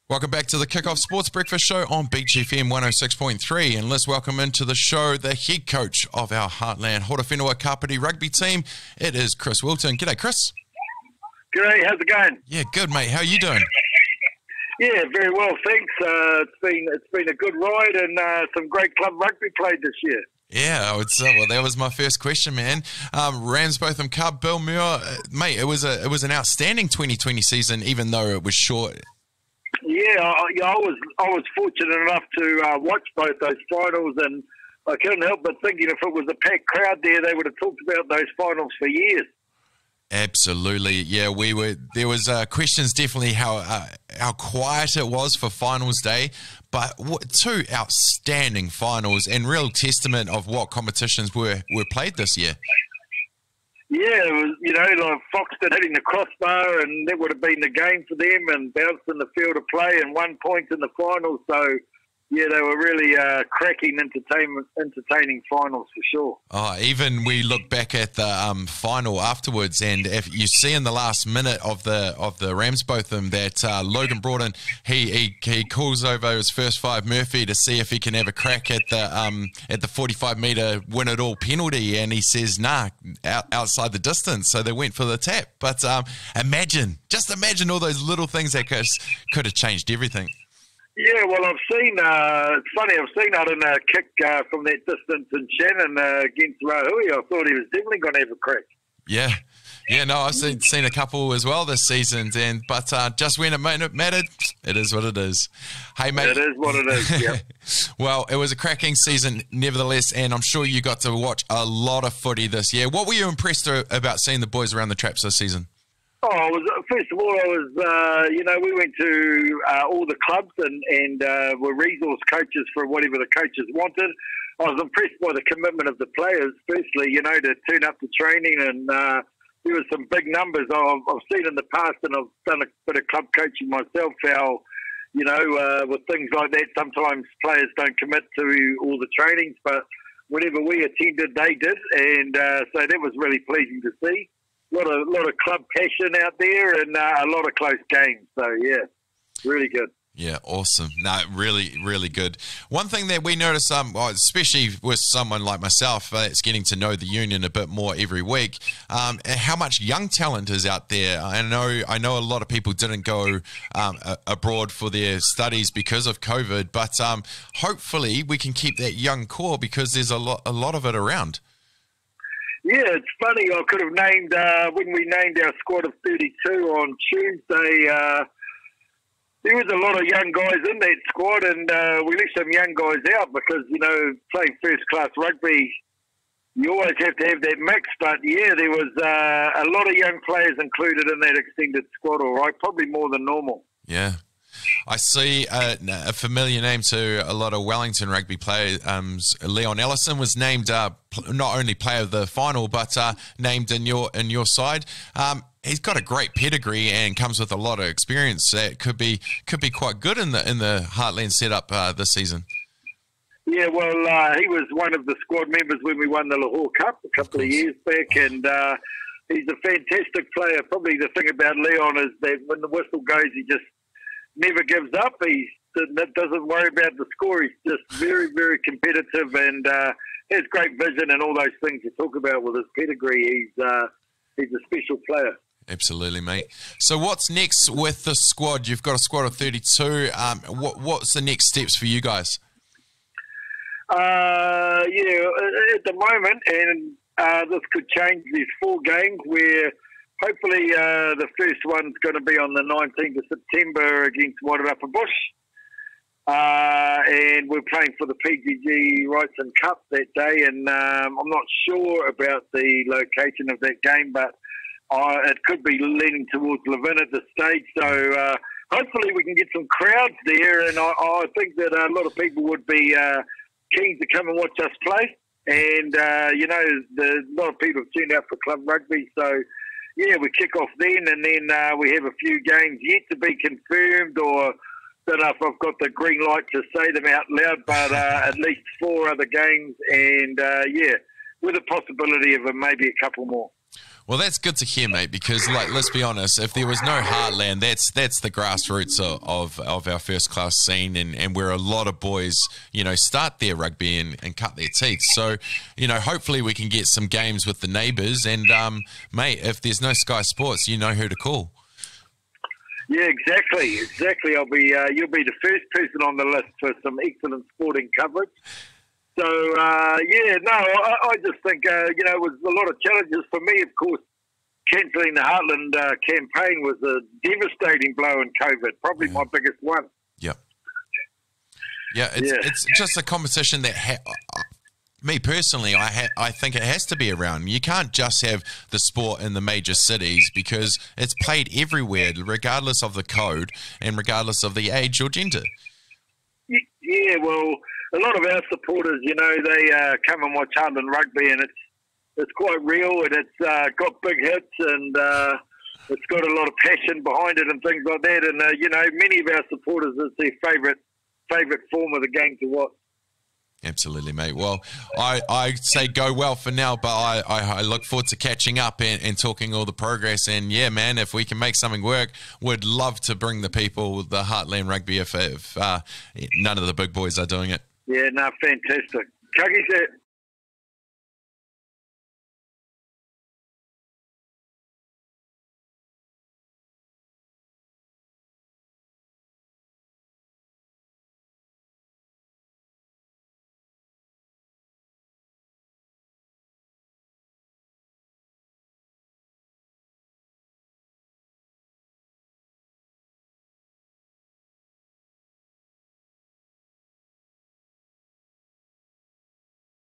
Welcome back to the Kickoff Sports Breakfast Show on Beach FM 106.3, and let's welcome into the show the head coach of our Heartland Horowhenua Kapiti rugby team. It is Chris Wilton. G'day, Chris. G'day, how's it going? Yeah, good, mate. How are you doing? Yeah, very well, thanks. It's been a good ride and some great club rugby played this year. Yeah, I would say. Well, that was my first question, man. Ramsbotham Cub, Bill Muir, mate. It was an outstanding 2020 season, even though it was short. Yeah, I was fortunate enough to watch both those finals, and I couldn't help but thinking if it was a packed crowd there, they would have talked about those finals for years. Absolutely, yeah. There was questions definitely how quiet it was for finals day, but two outstanding finals and real testament of what competitions were played this year. Yeah, it was, like Foxton hitting the crossbar, and that would have been the game for them, and bounced in the field of play and 1 point in the final. So, yeah, they were really cracking, entertaining finals for sure. Oh, even we look back at the final afterwards, and if you see in the last minute of the Ramsbotham that Logan Broughton he calls over his first five Murphy to see if he can have a crack at the 45-metre win it all penalty, and he says nah, outside the distance. So they went for the tap. But imagine all those little things that could have changed everything. Yeah, well, I've seen, it's funny, I've seen Auden kick from that distance in Shannon against Horowhenua. I thought he was definitely going to have a crack. Yeah, no, I've seen a couple as well this season, but just when it mattered, it is what it is. Hey, mate. It is what it is, yeah. Well, it was a cracking season nevertheless, and I'm sure you got to watch a lot of footy this year. What were you impressed about seeing the boys around the traps this season? First of all, we went to all the clubs and were resource coaches for whatever the coaches wanted. I was impressed by the commitment of the players, firstly, to turn up to training, and there were some big numbers. I've seen in the past, and I've done a bit of club coaching myself, how, with things like that, sometimes players don't commit to all the trainings, but whenever we attended, they did, and so that was really pleasing to see. A lot of club passion out there, and a lot of close games. So yeah, really good. Yeah, awesome. No, really, really good. One thing that we notice, especially with someone like myself that's getting to know the union a bit more every week, how much young talent is out there. I know a lot of people didn't go abroad for their studies because of COVID, but hopefully we can keep that young core because there's a lot of it around. Yeah, it's funny. I could have named, when we named our squad of 32 on Tuesday, there was a lot of young guys in that squad, and we left some young guys out because, playing first-class rugby, you always have to have that mix. But, yeah, there was a lot of young players included in that extended squad, all right, probably more than normal. Yeah. I see a familiar name to a lot of Wellington rugby players. Leon Ellison was named not only player of the final, but named in your side. He's got a great pedigree and comes with a lot of experience that could be quite good in the Heartland setup this season. Yeah, well, he was one of the squad members when we won the Lahore Cup a couple of years back, and he's a fantastic player. Probably the thing about Leon is that when the whistle goes, he just never gives up. He doesn't worry about the score. He's just very, very competitive and has great vision and all those things you talk about with his pedigree. He's a special player. Absolutely, mate. So what's next with the squad? You've got a squad of 32. What's the next steps for you guys? At the moment, and this could change, there's 4 games where hopefully the first one's going to be on the 19th of September against Wairarapa Bush. And we're playing for the PGG Wrightson Cup that day, and I'm not sure about the location of that game, but it could be leaning towards Levin at this stage. So hopefully we can get some crowds there, and I think that a lot of people would be keen to come and watch us play. And, a lot of people have tuned out for club rugby, so yeah, we kick off then, and then we have a few games yet to be confirmed, or don't know if I've got the green light to say them out loud, but at least 4 other games, and with a possibility of maybe a couple more. Well, that's good to hear, mate, because, like, let's be honest, if there was no Heartland, that's the grassroots of our first-class scene, and where a lot of boys, start their rugby and cut their teeth. So, hopefully we can get some games with the neighbours, and, mate, if there's no Sky Sports, you know who to call. Yeah, exactly. You'll be the first person on the list for some excellent sporting coverage. So, I just think, it was a lot of challenges for me. Of course, cancelling the Heartland campaign was a devastating blow in COVID, probably my biggest one. Yep. Yeah, it's just a competition that, me personally, I think it has to be around. You can't just have the sport in the major cities because it's played everywhere, regardless of the code and regardless of the age or gender. Yeah, well, a lot of our supporters, they come and watch Heartland Rugby, and it's quite real, and it's got big hits, and it's got a lot of passion behind it and things like that. And many of our supporters, it's their favourite form of the game to watch. Absolutely, mate. Well, I say go well for now, but I look forward to catching up and talking all the progress. And yeah, man, if we can make something work, would love to bring the people the Heartland Rugby if none of the big boys are doing it. Yeah, no, fantastic. Kagi